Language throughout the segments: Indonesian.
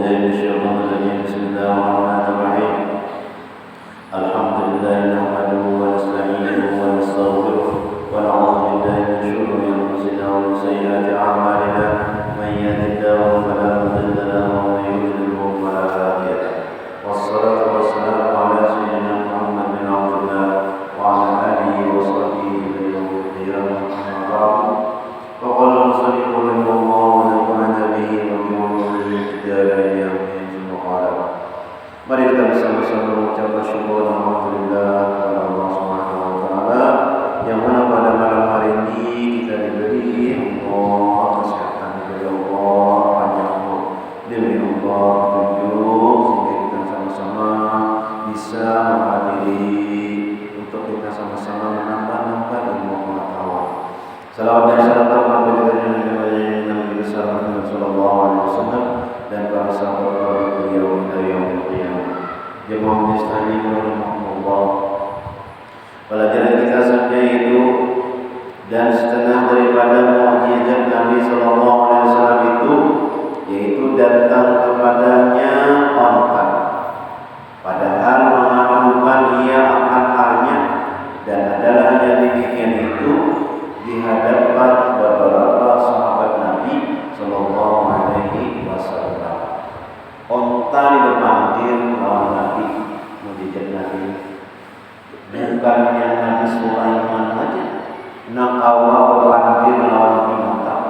بالله من الشيطان الرجيم. بسم الله الرحمن الرحيم. الحمد لله نحمده ونستعينه ونستغفره ونعوذ بالله من شرور انفسنا ومن سيئات اعمالنا. من يهد الله فلا مضل له ومن يضلل فلا هادي له. والصلاه والسلام على سيدنا محمد بن عبد الله وعلى اله وصحبه يوم القيامه. اما بعد فقال المصنف رحمه الله ونفعنا به وبعلومه الكتاب ثم قال: mari kita bersama-sama mengucapkan syukur dan alhamdulillah kepada Allah Subhanahu wa taala yang mana pada malam hari ini kita diberi Allah kesehatan, diberi Allah panjang umur, diberi Allah petunjuk sehingga kita sama-sama bisa menghadiri untuk kita sama-sama menambah ilmu pengetahuan. Salawat dan salam kepada Nabi besar Muhammad sallallahu alaihi wasallam dan para sahabat beliau dari yaumil qiyamah. Jemaah muslimin rahimakumullah. Pelajaran kita saja itu dan setengah daripada mukjizat Nabi sallallahu alaihi wasallam itu yaitu datang kepadanya onta. Padahal mengadukan ia akan halnya dan adalah yang demikian itu di hadapan beberapa sahabat Nabi sallallahu alaihi wasallam. Onta dipanggil lawan Nabi, mukjizat Nabi. Bukannya Nabi Sulaiman aja, nak awal berpanggil lawan binatang.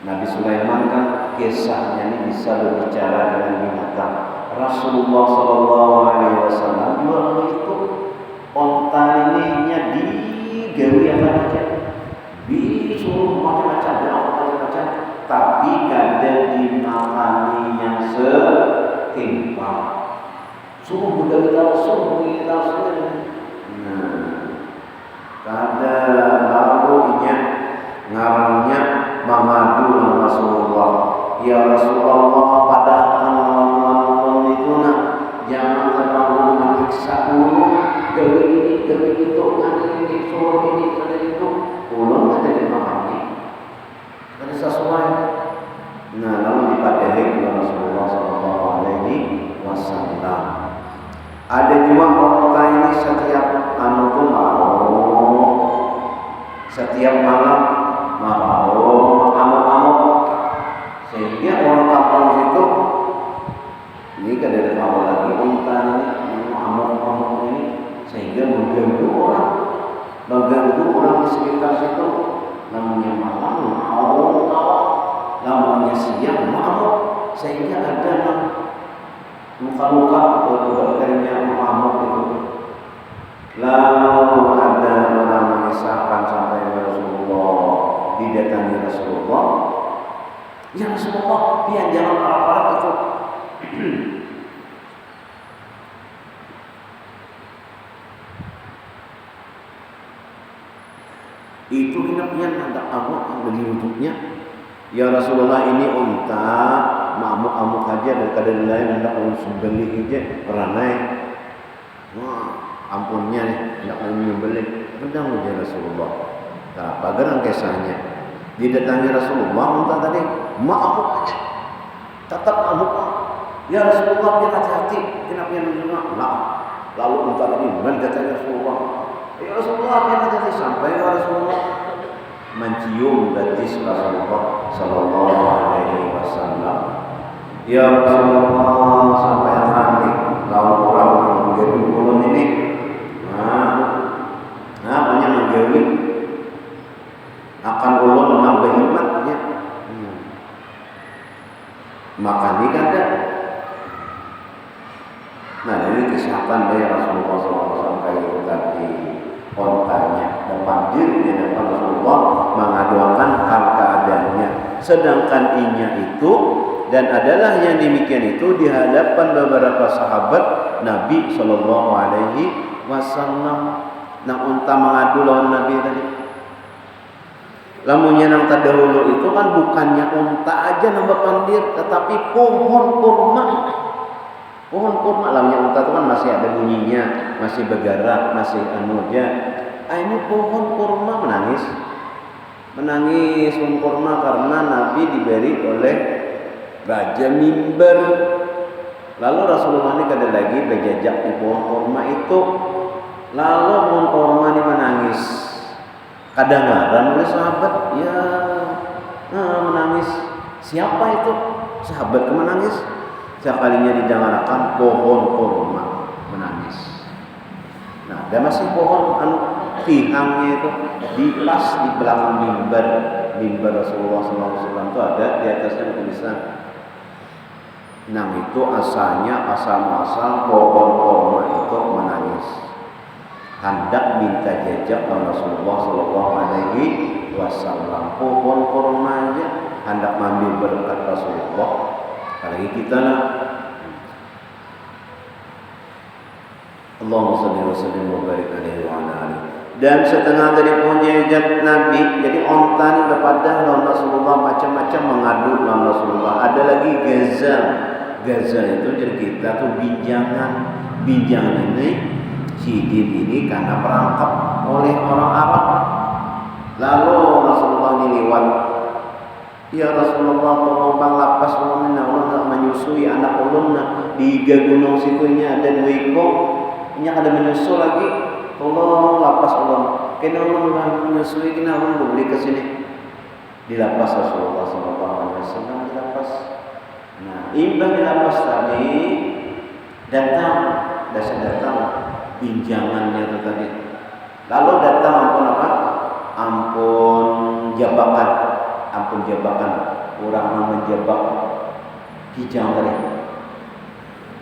Nabi Sulaiman kan kisahnya ini bisa berbicara dengan binatang. Rasulullah sallallahu alaihi wasallam juga itu onta ini digawe apa aja, disuruh macam-macam, tapi kadang dimakani yang setimpal. Suruh bergaul, suruh kita semua. Kadang lalunya ngarannya mengadu dengan Rasulullah. Ya Rasulullah, pada akan itu nak jangan terlalu menyiksa dulu. Gawe ini, gawe itu, ini, suruh ini, itu. Pulang ada dimakani. Ada sesuai. Nah, lalu dipadahi oleh Rasulullah sallallahu alaihi wasallam. Ada juga onta ini setiap setiap malam mau amuk-amuk, sehingga orang kampung situ ini kan dari awal lagi onta ini amuk-amuk ini sehingga mengganggu orang di sekitar situ. Namanya malam namanya siang mengamuk, sehingga ada luka-luka berkaitannya mengamuk itu. Lalu ada orang mengisahkan sampai Rasulullah, didatangi Rasulullah. Ya Rasulullah, dia jangan parah-parah itu. Itu kenapa ada amuk bagi wujudnya. Ya Rasulullah, ini unta amuk-amuk aja dan kadang lain hendak menyembelih aja peranai. Wah, ampunnya nih, hendak menyembelih. Pedang ya Rasulullah. Apa gerang kisahnya? Didatangi Rasulullah unta tadi, amuk aja. Tetap amuk. Ya Rasulullah, biar hati-hati. Kenapa yang menengah? Nah, lalu unta tadi mendatangi Rasulullah. Ya Rasulullah, biar hati-hati. Sampai Rasulullah mencium betis Rasulullah sallallahu alaihi wasallam. Ya Rasulullah, sampai hati lalu orang menjadi ulun ini. Namanya menggawi akan ulun menambah hikmatnya. Maka dikata. Nah, ini kisahkan dari Rasulullah SAW kayak itu tadi. Ontanya depan diri di depan Rasulullah mengadukan hal keadaannya, sedangkan inya itu dan adalah yang demikian itu di hadapan beberapa sahabat Nabi sallallahu alaihi wasallam. Nah, unta mengadu lawan Nabi tadi. Lamunnya nang terdahulu itu kan bukannya unta aja nambah pandir, tetapi pohon kurma. Pohon kurma, lamanya unta itu kan masih ada bunyinya, masih bergerak, masih anunya. Ini pohon kurma menangis pohon kurma karena Nabi diberi oleh raja mimbar. Lalu Rasulullah ini kada lagi berjejak di pohon kurma itu. Lalu pohon kurma ini menangis. Kadang-kadang oleh sahabat, ya menangis. Siapa itu? Sahabat ke menangis. Sekalinya didengarkan pohon kurma menangis. Nah, ada masih pohon tihangnya itu di pas di belakang mimbar Rasulullah SAW itu ada di atasnya tulisan. Nah, itu asal pohon kurma itu menangis. Hendak minta jejak Rasulullah SAW. Pohon kurma aja hendak mengambil berkat Rasulullah. Apalagi kita nak. Allahumma shalli wa sallim wa barik alaihi wa ala alihi. Dan setengah dari pohon jejak Nabi, jadi onta ini kepada lawan Rasulullah macam-macam mengadu lawan Rasulullah. Ada lagi gazal. Gazal itu jadi kita tuh binjangan ini sidin ini karena perangkap oleh orang Arab. Lalu Rasulullah ini lewat. Ya Rasulullah, tolong bang lapas ulun nak menyusui anak ulun di gunung situnya ada dua ekor. Ini ada menyusul lagi. Tolong lapas ulun. Kena ulun menyusui kena ulun boleh ke sini. Dilapas Rasulullah SAW dilapas. Nah, imbang dilapas tadi datang pinjamannya itu tadi. Lalu datang ampun apa? Ampun jabakan. Orang menjebak kijang tadi.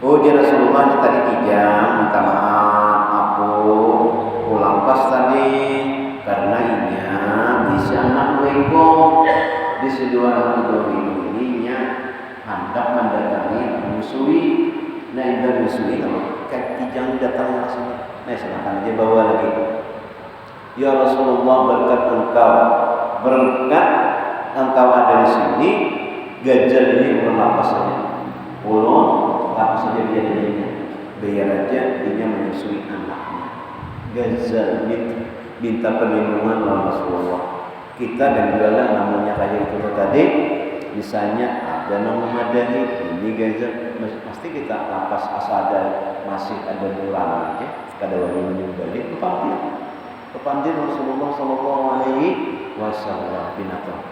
Oh, dia Rasulullah ini tadi kijang, minta maaf, aku lampas tadi karena inya bisa anak wego di sedua anak ininya hendak mendatangi menyusui. Nah, indah menyusui kalau kijang datang ke sini. Nah, silakan aja bawa lagi. Ya Rasulullah, berkat engkau ada di sini, gajah ini ulun lapas saja. Ulun lapas saja biar aja dia menyusui anaknya. Gajah minta perlindungan oleh Rasulullah. Kita dan juga namanya kayak itu tadi, misalnya ada nama madani, ini gajah pasti kita lapas asal ada masih ada nurani aja. Kada wani menyembelih kepandir Rasulullah SAW binatang.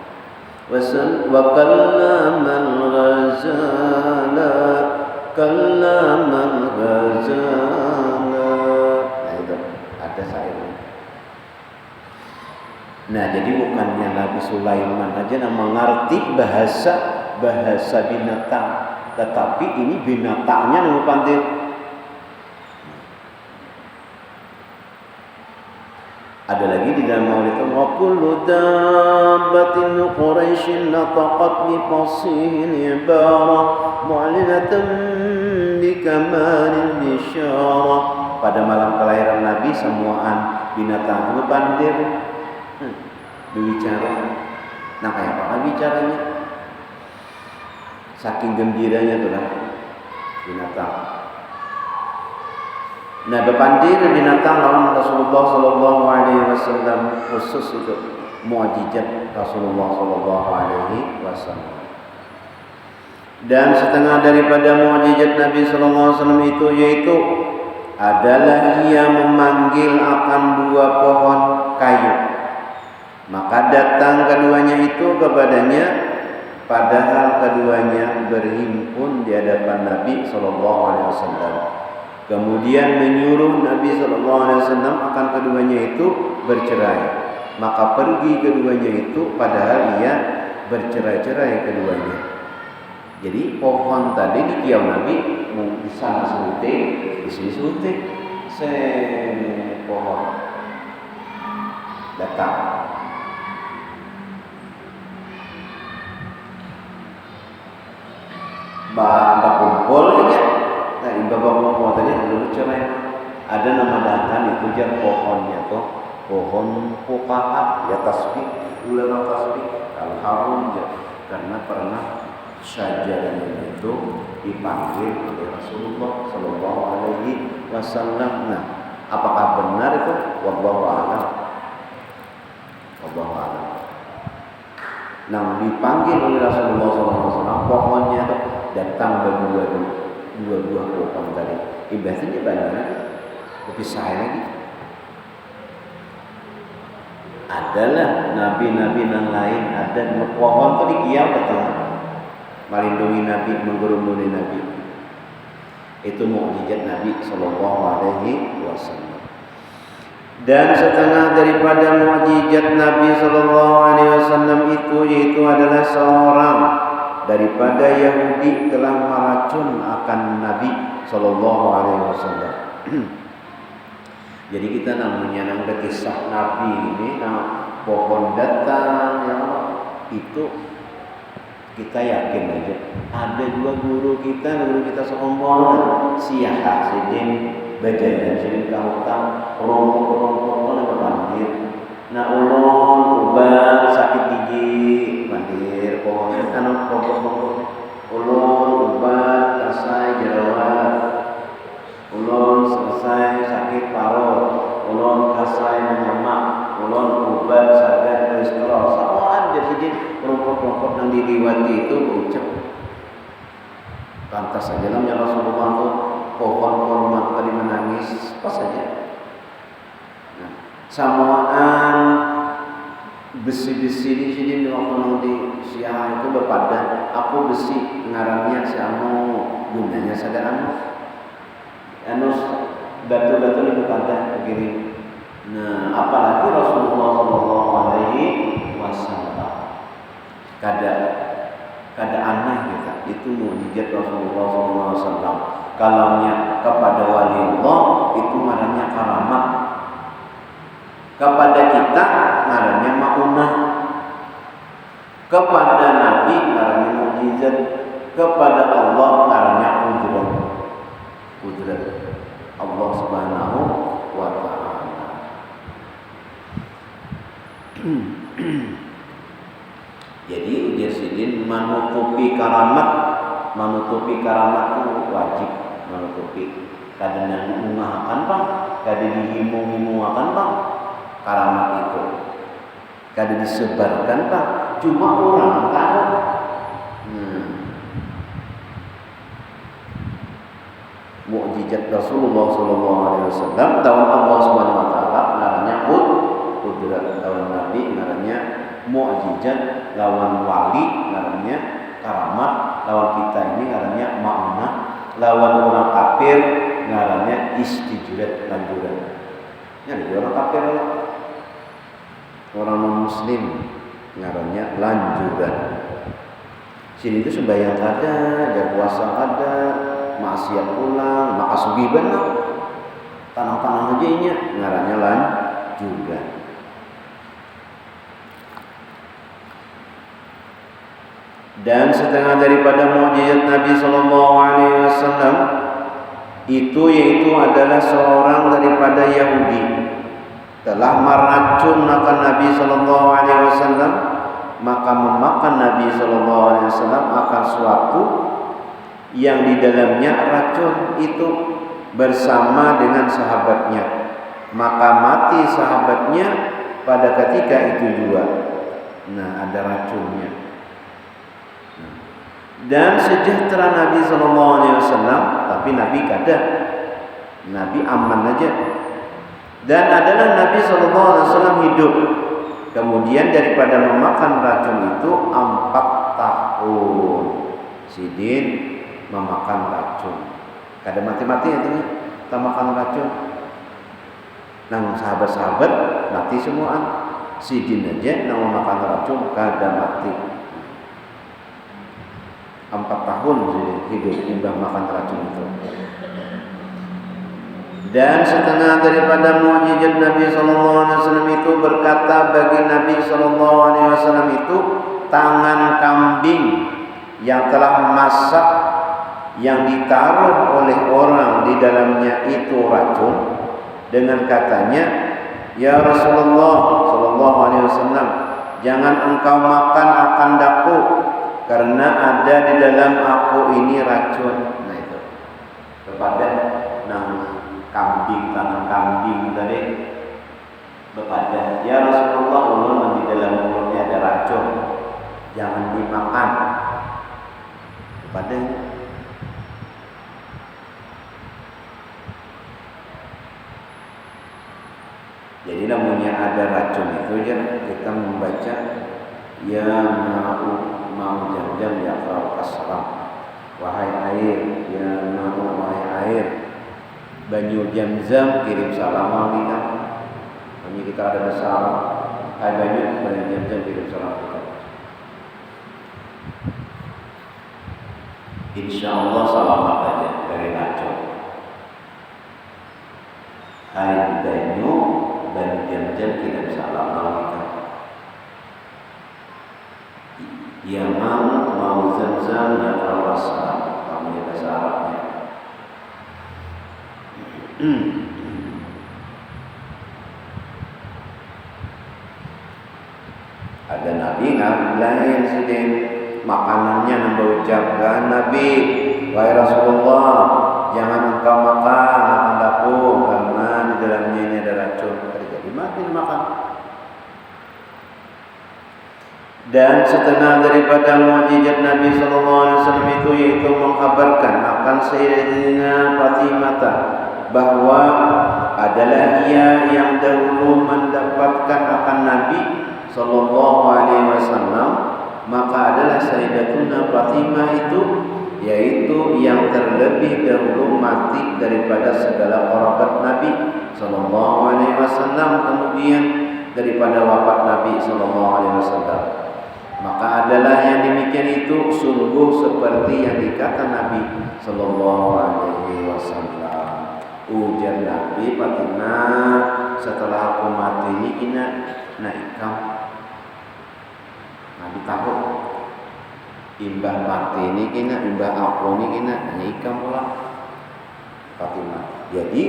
وكلم الغزال. Nah, itu ada syairnya. Nah, jadi bukannya Nabi Sulaiman aja yang mengerti bahasa binatang, tetapi ini binatangnya yang pandai. Ada lagi di dalam maulid itu wa kullu dabbatin quraisyin nataqat bi fasihil ibara mu'linatan bi kamalil bisyara. Pada malam kelahiran Nabi semuaan binatang itu pandir berbicara. Nah, kayak apa bicaranya? Saking gembiranya tuh lah binatang. Nah, berpandir binatang lawan Rasulullah SAW khusus itu mukjizat Rasulullah SAW. Dan setengah daripada mukjizat Nabi SAW itu yaitu adalah ia memanggil akan dua pohon kayu. Maka datang keduanya itu kepadanya, padahal keduanya berhimpun di hadapan Nabi SAW. Kemudian menyuruh Nabi SAW akan keduanya itu bercerai. Maka pergi keduanya itu padahal ia bercerai-cerai keduanya. Jadi pohon tadi di kiau Nabi di sana suntik, di sini suntik. Pohon datang. Bapak kumpul ya. Nah, bapak tadi dulu cerai. Ada nama datang itu jar pohonnya tuh pohon pokaha ya tasbih, ulama tasbih al-harum ya, karena pernah syajarahnya itu dipanggil oleh Rasulullah SAW. Nah, apakah benar itu? Wallahu a'lam. Nah, dipanggil oleh Rasulullah SAW, pohonnya datang dua pohon tadi. Ibaratnya banyak, lebih saya lagi. Adalah nabi-nabi yang lain, ada pohon tadi kiau datang, melindungi nabi, menggurungi nabi. Itu mukjizat Nabi Sallallahu Alaihi Wasallam. Dan setengah daripada mukjizat Nabi Sallallahu Alaihi Wasallam itu yaitu adalah seorang daripada Yahudi telah meracun akan Nabi Sallallahu Alaihi Wasallam. Jadi kita namanya nang kisah Nabi ini, pohon datang ya, itu kita yakin aja. Ada dua guru kita seombong siah sidin bajajan sidin kahutang rompok yang berbandir. Nah ulun obat sakit gigi bandir pohon pokok ulun obat kasai jerawat, ulun selesai sakit parut, ulun kasai menyamak, ulun obat sakit kolesterol. Samaan jadi kelompok-kelompok yang diliwati itu berucap. Pantas saja namanya Rasulullah itu pohon tadi menangis, pas saja. Nah, samaan besi-besi di sini waktu nanti siang itu berpadan. Aku besi ngarannya siamu gunanya sadar anu batu-batu itu berpadan begini. Nah, apalagi Rasulullah Shallallahu Alaihi Wasallam kada aneh gitu. Itu mukjizat Rasulullah Shallallahu Alaihi Wasallam. Kalaunya kepada wali Allah itu namanya karamat. Kepada kita namanya maunah. Kepada Nabi namanya mukjizat. Kepada Allah namanya kudrat. Allah Subhanahu wa Ta'ala. Jadi ujar sidin menutupi karamat itu wajib menutupi. Kadang mengahakan bang, kadang dihimu-himuakan bang, karamat itu. Kadang disebarkan bang, cuma orang tahu. Mukjizat Rasulullah Sallallahu Alaihi Wasallam tahun Allah Subhanahu Wa Taala namanya kudrat, lawan Nabi namanya mukjizat, lawan wali namanya karamat, lawan kita ini namanya ma'unah, lawan orang kafir namanya istijrat, lanjuran. Jadi orang kafir, orang non muslim namanya lanjuran. Sini itu sembahyang ada, dan puasa ada, maksiat pulang, maka sugi benar. Tanah-tanah aja ini namanya lanjuran. Dan setengah daripada mukjizat Nabi Sallallahu Alaihi Wasallam itu yaitu adalah seorang daripada Yahudi telah meracun akan Nabi Sallallahu Alaihi Wasallam, maka memakan Nabi Sallallahu Alaihi Wasallam akan suatu yang di dalamnya racun itu bersama dengan sahabatnya, maka mati sahabatnya pada ketika itu juga. Nah, ada racunnya. Dan sejahtera Nabi Sallallahu Alaihi Wasallam, tapi Nabi kada, Nabi aman aja. Dan adalah Nabi Sallallahu Alaihi Wasallam hidup. Kemudian daripada memakan racun itu 4 tahun, sidin memakan racun. Kada mati-mati ya tuh, kita makan racun. Nang sahabat-sahabat mati semuaan. Sidin aja nang memakan racun kada mati. 4 tahun hidup imbang makan racun itu. Dan setengah daripada mukjizat Nabi Sallallahu Alaihi Wasallam itu berkata bagi Nabi Sallallahu Alaihi Wasallam itu tangan kambing yang telah masak yang ditaruh oleh orang di dalamnya itu racun, dengan katanya, ya Rasulullah Sallallahu Alaihi Wasallam, jangan engkau makan akan daku karena ada di dalam aku ini racun. Nah itu kepada kambing, tangan kambing tadi kepada, ya Rasulullah, ulun di dalam mulutnya ada racun. jangan dimakan padanya. Jadi namanya ada racun itu aja kita membaca ya mau jam-jam ya assalam, wahai air ya mau wahai air banyu Zam-Zam kirim salam kita. Hanya kita ada salam, hai banyu Zam-Zam kirim salam kita. Insya Allah selamat aja dari racun. Hai banyu Zam-Zam kirim salam kita. Ya mau Zam-Zam ya assalam, namanya bahasa Arabnya. Ada nabi lain sedih makanannya nambah ucapkan Nabi, wahai Rasulullah, jangan engkau makan dapur karena di dalamnya ini ada racun. Jadi makin makan. Dan setengah daripada mukjizat Nabi sallallahu alaihi wasallam itu yaitu mengkabarkan akan Sayyidatina Fatimah bahwa adalah ia yang dahulu mendapatkan akan Nabi sallallahu alaihi wasallam, maka adalah Sayyidatuna Fatimah itu yaitu yang terlebih dahulu mati daripada segala kerabat Nabi sallallahu alaihi wasallam, kemudian daripada wafat Nabi sallallahu alaihi wasallam. Maka adalah yang demikian itu sungguh seperti yang dikata Nabi sallallahu alaihi wasallam. Ujar Nabi, Fatimah, setelah aku mati ini kina naikam. Nabi tahu imbah mati ini kina, imbah aku ini kina naikam pula Fatimah. Jadi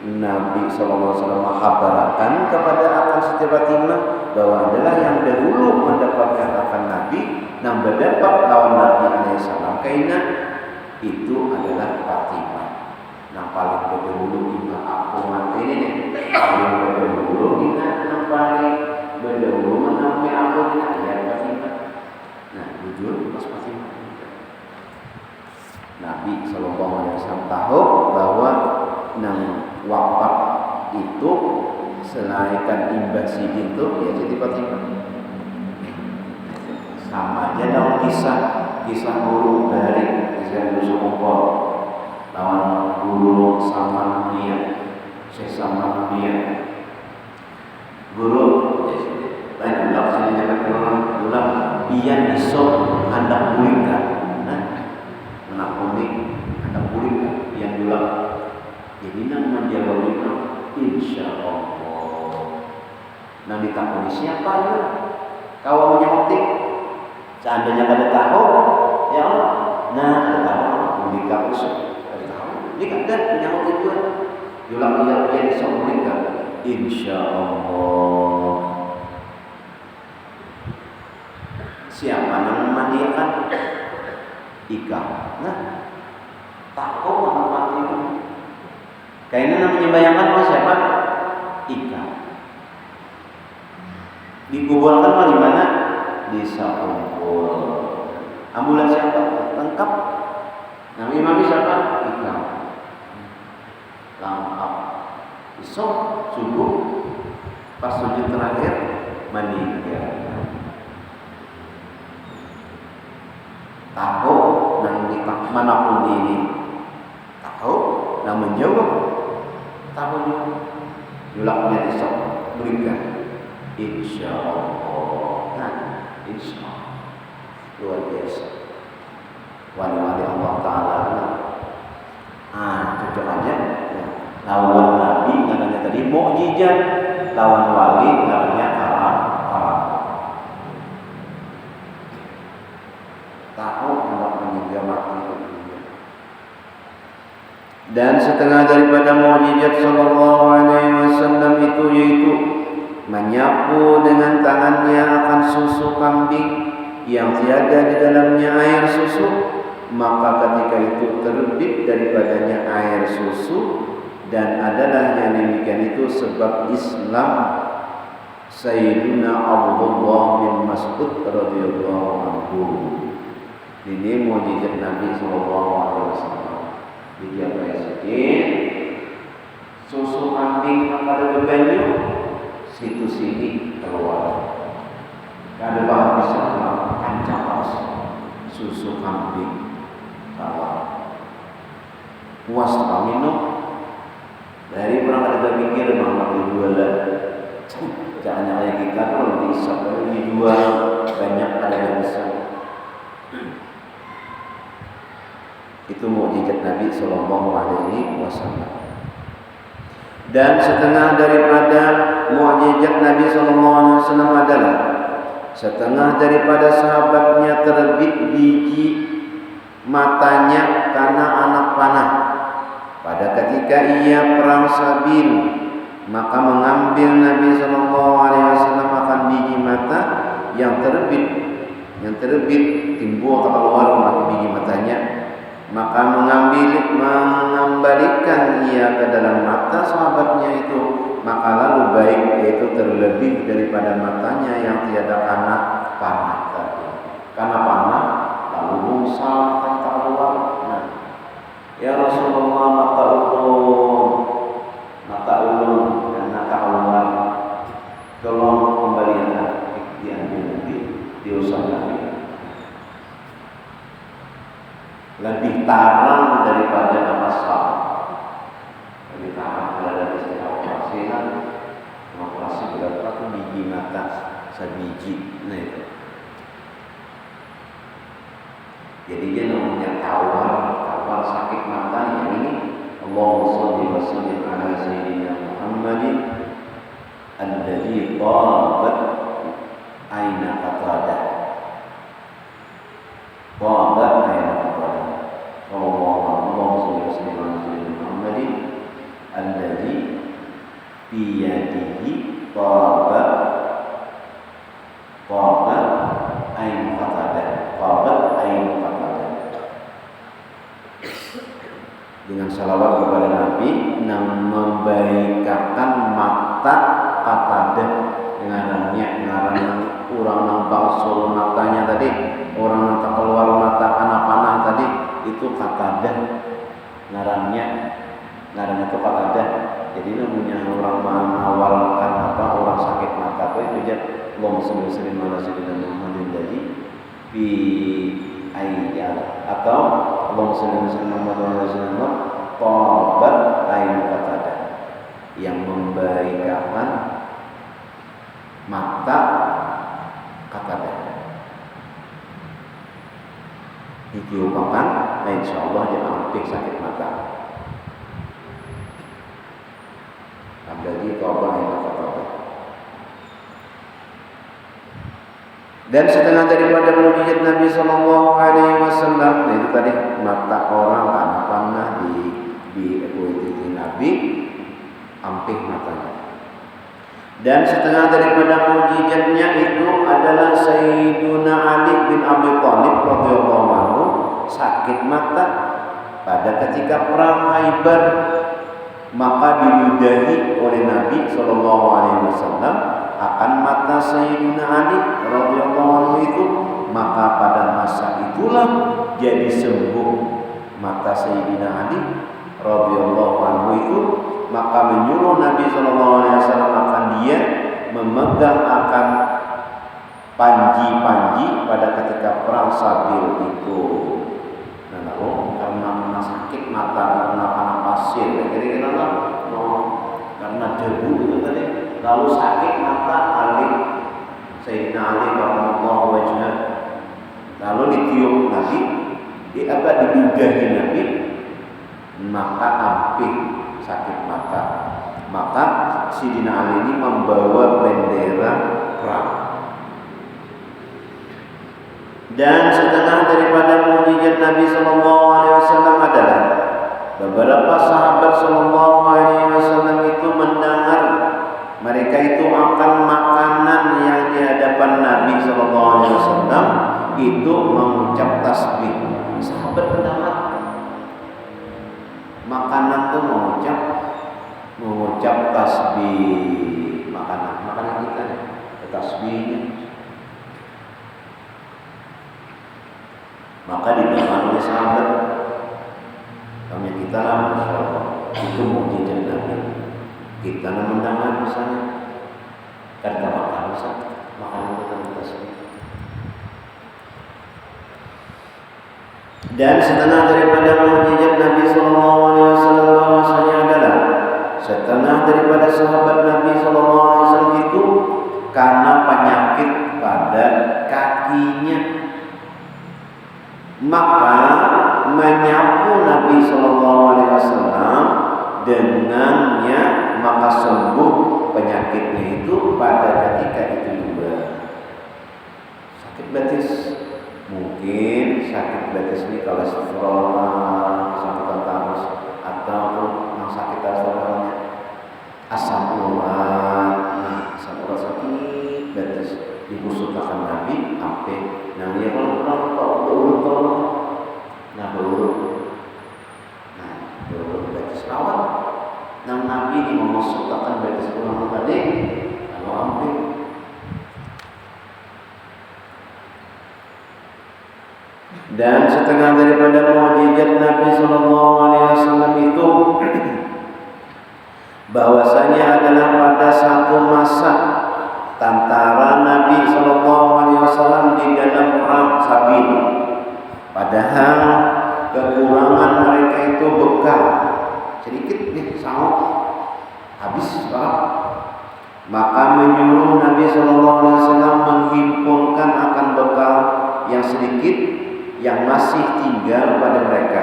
Nabi SAW menghabarkan kepada akan Siti Fatimah bahwa adalah yang dahulu mendapatkan akan Nabi, yang mendapat lawan Nabi SAW kaina itu adalah Fatimah. Yang paling berdahulu imbah aku mati ini nih, paling berdahulu kita yang paling berdahulu menemui aku ini ya Fatimah. Nah jujur pas Fatimah Nabi SAW tahu bahwa nang wafat itu selaikan imbah sidin itu ya Siti Fatimah. Sama aja dalam kisah guru dari kisah Yusuf Kompor lawan guru sama dia, saya sama dia guru lain ulang sini jangan ulang biar isok hendak pulihkan anak unik hendak pulihkan yang ulang. Jadi nang menjawab itu insya Allah. Nang ditakoni siapa ya? Kau menyebutik. Seandainya kada tahu, ya Allah. Nah, kada tahu. Menikah usuk. Kada tahu. Ini kada menyebutik itu. Julang dia bisa menikah. Insya Allah. Siapa nang memandiakan? Ikan. Nah, tahu mana mati itu. Kayaknya namanya bayangkan siapa? Ikan. Dikuburkan di mana? Di Sakumpul. Ambulans siapa? Lengkap. Nama imam siapa? Ikan. Lengkap. Besok subuh pas sujud terakhir meninggal. Tahu nang di manapun ini. Tahu nang menjawab. Tahu julaknya besok berikan. Insya Allah. Nah, insya Allah luar biasa. Wali-wali Allah Taala. Cocok aja. Lawan Nabi namanya tadi mukjizat, lawan wali namanya karam. Tahu hendak menjaga mati. Dan setengah daripada mukjizat sallallahu alaihi wasallam itu yaitu menyapu dengan tangannya akan susu kambing yang tiada di dalamnya air susu, maka ketika itu terbit daripadanya air susu. Dan adalah yang demikian itu sebab Islam Sayyidina Abdullah bin Mas'ud radhiyallahu anhu. Ini mukjizat Nabi sallallahu alaihi wasallam. Dia presiden susu kambing pada bebannya situ sini keluar. Kada bahan bisa melakukan capas susu kambing keluar. Puas minum dari orang ada berpikir memang dijual. Jangan kayak kita kalau bisa kalau dijual banyak ada yang bisa. Itu mukjizat Nabi sallallahu alaihi wasallam. Dan setengah daripada mukjizat Nabi sallallahu alaihi wasallam adalah setengah daripada sahabatnya terbit biji matanya karena anak panah. Pada ketika ia perang Sabil, maka mengambil Nabi sallallahu alaihi wasallam akan biji mata yang terbit timbul keluar biji matanya. Maka mengembalikan ia ke dalam mata sahabatnya itu, maka lalu baik yaitu terlebih daripada matanya yang tiada kena panah tadi. Karena panah lalu bungsal tak keluar. Nah, ya Rasulullah mata ulun dan mata keluar. Tolong kembalikan diambil nanti diusap lagi. Lebih tarang daripada nafas. Lebih tarang dari istilah operasi kan. Operasi berapa tuh biji mata sebiji. Nah itu. Jadi dia namanya tawar sakit mata yang ini. Allahumma shalli wa sallim ala sayyidina Muhammadin alladzi tabat aina qatadah. Tabat aina qatadah. Allahumma shalli wa sallim ala sayyidina Muhammadin alladzi bi yadihi tabat aina qatadah. Tabat aina qatadah. Dengan salawat kepada Nabi yang membaikakan mata Qatadah dengan ngaran orang yang bangsul matanya tadi, orang yang tak keluar mata panah tadi itu Qatadah ngarannya itu Qatadah. Jadi namanya orang mengawalkan orang sakit mata itu aja Allahumma shalli wa sallim ala sayyidina Muhammadin tadi bi ayat atau Allahumma shalli wa sallim ala sayyidina Muhammad tabat ain Qatadah yang membaikakan mata Qatadah. Diupakan, insyaallah dia hampir sakit mata. Lagi tabat ain Qatadah. Dan setengah daripada mukjizat Nabi sallallahu alaihi wasallam itu tadi mata orang karena panah di Nabi ampih matanya. Dan setengah daripada mukjizatnya itu adalah Sayyiduna Ali bin Abi Thalib radhiyallahu anhu sakit mata pada ketika perang Khaibar, maka diludahi oleh Nabi sallallahu alaihi wasallam akan mata Sayyidina Ali radhiyallahu anhu itu, maka pada masa itulah jadi sembuh mata Sayyidina Ali radhiyallahu anhu itu, maka menyuruh Nabi sallallahu alaihi wasallam akan dia memegang akan panji-panji pada ketika perang Sabil itu. Nah, karena sakit mata karena panas pasir, kira-kira karena debu itu tadi. Lalu sakit mata Ali Sayyidina Ali radhiyallahu wajhah. Lalu ditiup Nabi, diludahi Nabi, maka ampih sakit mata. Maka Sayyidina Ali ini membawa bendera perang. Dan setengah daripada mukjizat Nabi sallallahu alaihi wasallam adalah beberapa sahabat sallallahu alaihi wasallam itu mendengar mereka itu akan makanan yang di hadapan Nabi sallallahu alaihi wasallam itu mengucap tasbih. Sahabat mendengar makanan itu mengucap tasbih, makanan kita nih. tasbihnya. Maka didengar oleh sahabat, kami kita lah, Masya Allah, itu mukjizat Nabi. Kita mendengar misalnya, kata makan misalnya, makan kita tasbih. Dan setengah daripada mukjizat Nabi Sallallahu Alaihi Wasallam bahwasanya adalah setengah daripada sahabat Nabi Sallallahu Alaihi Wasallam itu karena penyakit pada kakinya, maka menyapu Nabi Sallallahu Alaihi Wasallam dengannya, maka sembuh penyakitnya itu pada ketika itu juga. Sakit betis, mungkin sakit betis ini kolesterol, sakit tarus, atau yang sakit tarusnya asam urat. Asam urat sakit betis diusulkan Nabi sampai nah dia kalau urut nah betis rawat nang Nabi ini memasukkan betis ulang tadi kalau ambil. Dan setengah daripada mukjizat Nabi Sallallahu Alaihi Wasallam itu bahwasanya adalah pada satu masa tentara Nabi Sallallahu Alaihi Wasallam di dalam perang Sabil, padahal kekurangan mereka itu bekal sedikit nih, sahur habis Pak. Maka menyuruh Nabi Sallallahu Alaihi Wasallam menghimpunkan akan bekal yang sedikit yang masih tinggal pada mereka.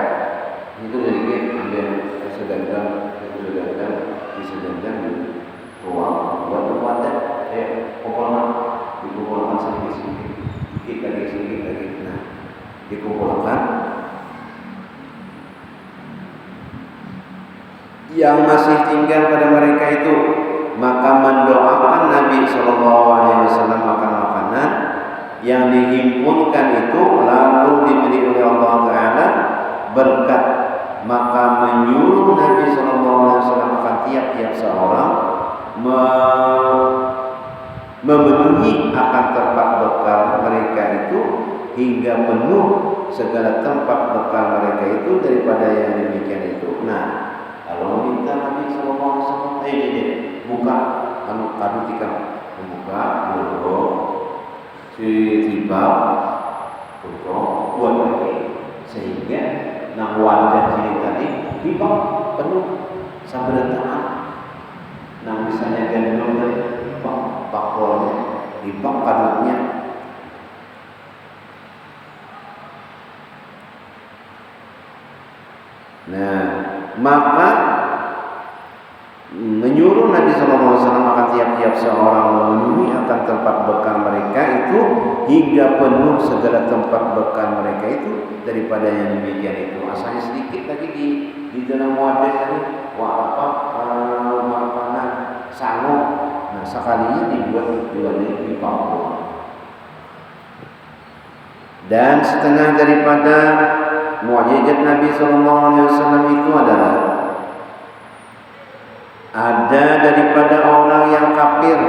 Itu sedikit ambil sedangkan disedangkan di ruang buat tempatnya dikumpulkan sedikit lagi. Nah, dikumpulkan yang masih tinggal pada mereka itu, maka mendoakan Nabi Sallallahu Alaihi Wasallam makan makanan yang dihimpunkan itu lalu diberi oleh Allah Ta'ala berkat, maka menyuruh Nabi Sallallahu Alaihi Wasallam akan tiap-tiap seorang memenuhi akan tempat bekal mereka itu hingga penuh segala tempat bekal mereka itu daripada yang demikian itu. Nah, kalau minta Nabi Sallallahu Alaihi Wasallam, jadi buka kadu tikam, membuka dulu si tibab untuk buat lagi sehingga nang wadah jadi tadi tibab penuh sampai tangan. Nang misalnya gendong dari tibab bakolnya, tibab kadutnya. Nah, maka menyuruh Nabi SAW akan tiap-tiap seorang memenuhi akan tempat bekal mereka itu hingga penuh segala tempat bekal mereka itu daripada yang demikian itu. Asalnya sedikit lagi di dalam wadah tadi, makanan sanggup. Nah, sekalinya dibuat di Papua. Dan setengah daripada mukjizat Nabi SAW itu adalah ada daripada orang yang kafir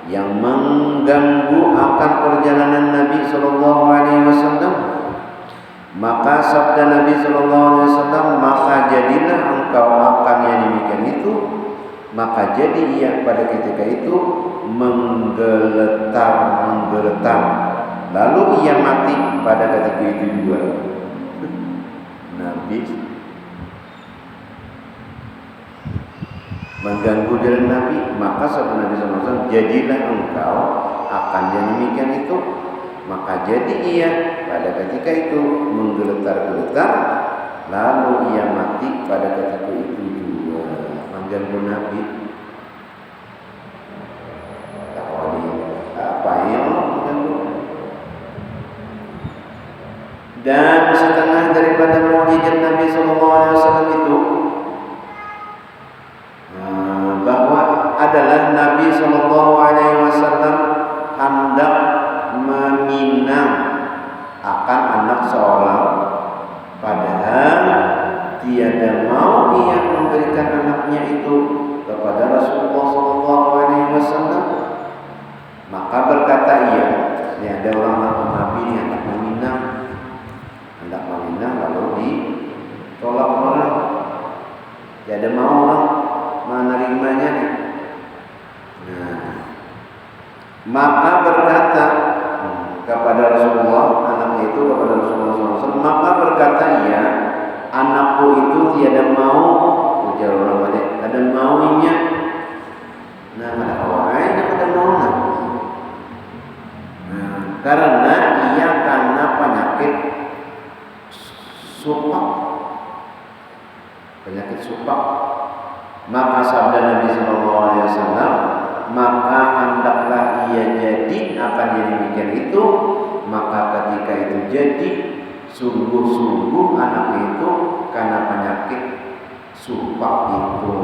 yang mengganggu akan perjalanan Nabi Sallallahu Alaihi Wasallam, maka sabda Nabi Sallallahu Alaihi Wasallam, maka jadilah engkau akan yang demikian itu, maka jadi ia pada ketika itu menggeletar, lalu ia mati pada ketika itu juga. Nabi mengganggu diri Nabi, maka sabda Nabi SAW, jadilah engkau akan yang demikian itu, maka jadi ia pada ketika itu menggeletar-geletar, lalu ia mati pada ketika itu juga. Mengganggu Nabi, apa yang mengganggu? Dan setengah daripada mukjizat Nabi SAW itu bahwa adalah Nabi Sallallahu Alaihi Wasallam hendak meminang akan anak seorang, padahal tiada mau ia memberikan anaknya itu kepada Rasulullah Sallallahu Alaihi Wasallam. Tiada mau orang menerimanya nih. Nah, maka berkata kepada Rasulullah, anaknya itu kepada Rasulullah SAW, maka berkata ia, anakku itu tiada mau, ujar orang pada, tiada maunya. Nah, pada awalnya pada mau nah. Karena ia karena penyakit supak, maka sabda Nabi SAW, maka hendaklah ia jadi akan yang demikian itu. Maka ketika itu jadi, sungguh-sungguh anak itu karena penyakit supak itu.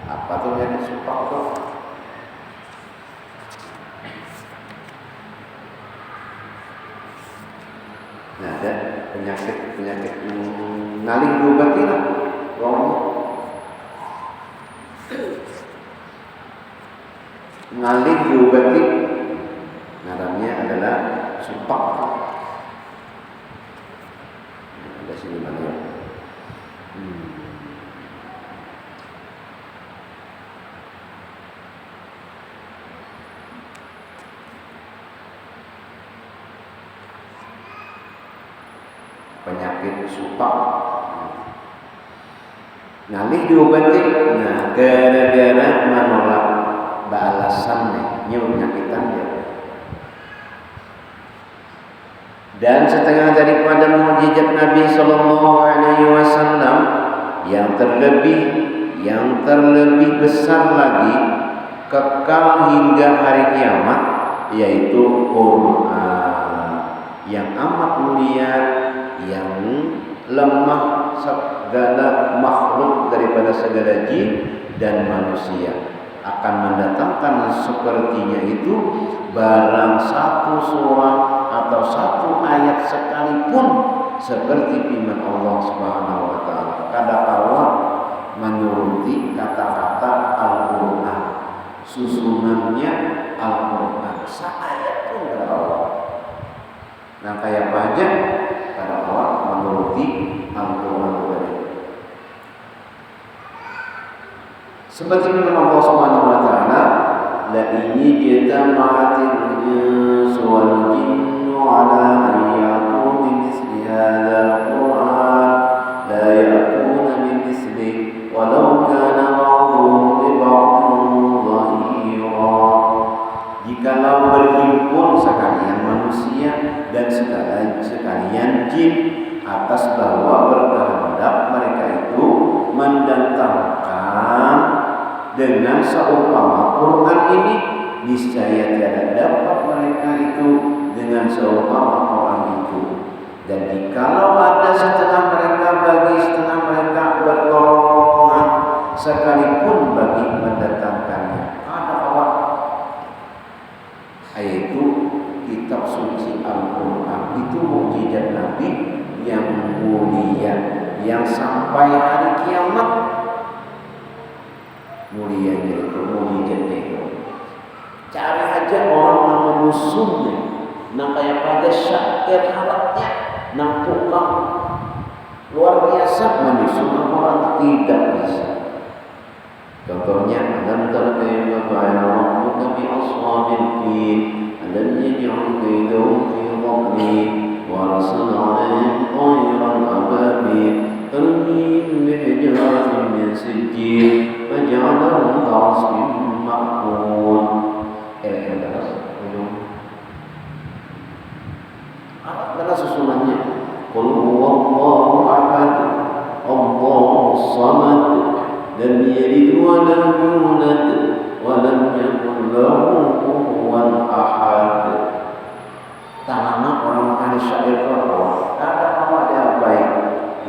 Apa tuh penyakit supak itu? Nah, ada penyakit ngaling diobati lah, ngaling diobati, namanya adalah supak. Ada sini mana ya? Penyakit supak, ngalih diobati. Nah, gara-gara menolak balasannya penyakitan dia. Dan setengah daripada mukjizat Nabi Sallallahu Alaihi Wasallam yang terlebih besar lagi, kekal hingga hari kiamat, yaitu Quran yang amat mulia, yang lemah segala makhluk daripada segala jin dan manusia, akan mendatangkan sepertinya itu barang satu surah atau satu ayat sekalipun, seperti firman Allah Subhanahu wa taala, kadakala menuruti kata-kata Al-Qur'an, susunannya Al-Qur'an, seayat pun kata Allah. Nah, kayak apa aja kata Allah menuruti Al-Qur'an tadi. Seperti firman Allah Subhanahu wa taala, la in jama'atil insu wal jinnu ala an ya'tu bimithli hadzal Qur'an la ya'tuna bimithlihi walau kana ba'dhuhum li ba'dhin dhahira. Jikalau berhimpun sekalian manusia dan sekalian jin atas bahwa berkehendak mereka itu mendatangkan dengan seumpama Quran ini, niscaya tiada dapat mereka itu dengan seumpama Quran itu. Dan jikalau ada setengah mereka bagi setengah mereka bertolong-tolongan sekalipun bagi mendatangkannya, ada apa? Yaitu kitab suci Al-Quran itu mukjizat Nabi yang mulia, yang sampai hari kiamat mulianya itu, mukjizatnya itu. Cari aja orang yang menyusunnya, yang kayak pada syair harapnya, yang tukang luar biasa menyusun Al-Quran, tidak bisa. Contohnya, alam tara kaifa fa'ala rabbuka bi ashabil fil alam yaj'al kaydahum fi dhalil wa arsala 'alayhim tayran ababil tarmihim bihijaratin min sijil faj'alahum ka'asfin ma'kul. Adalah susunannya. Qul huwallahu ahad, Allahus samad, lam yalid wa lam yulad wa lam yakul lahu kufuwan ahad. Tangan orang ahli syair Quran ada apa diapai?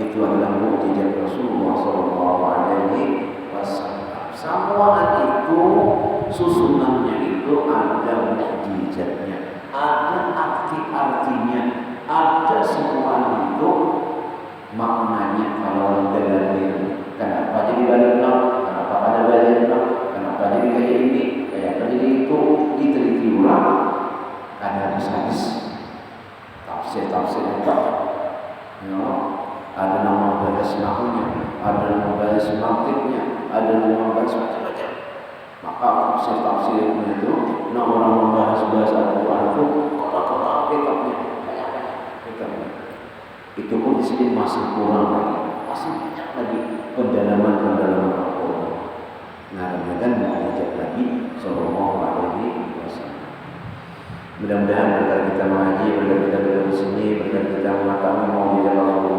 Itu adalah mukjizat Rasulullah sallallahu alaihi wasallam. Semua itu susunannya itu ada mukjizatnya, ada arti-artinya, ada semua itu maknanya. Kalau dalil kenapa jadi balik ulang, kenapa ada balik ulang, kenapa jadi kayak ini, kayak apa jadi itu, diteliti ulang, ada hadis-hadis, tafsir-tafsir itu, ya, ada yang membahas nahunya, ada yang membahas mantiknya, ada yang membahas macam-macam. Maka tafsir-tafsirnya itu, nah orang membahas bahasa Al-Quran itu kota-kota kitabnya, banyak-banyak kitabnya. Itu pun di sini masih kurang lagi, masih banyak lagi pendalaman Al-Quran. Nah, kemudian mengajak lagi Sallallahu Alaihi Wasallam. Mudah-mudahan berkat kita mengaji, berkat kita duduk di sini, berkat kita mengetahui mau di dalam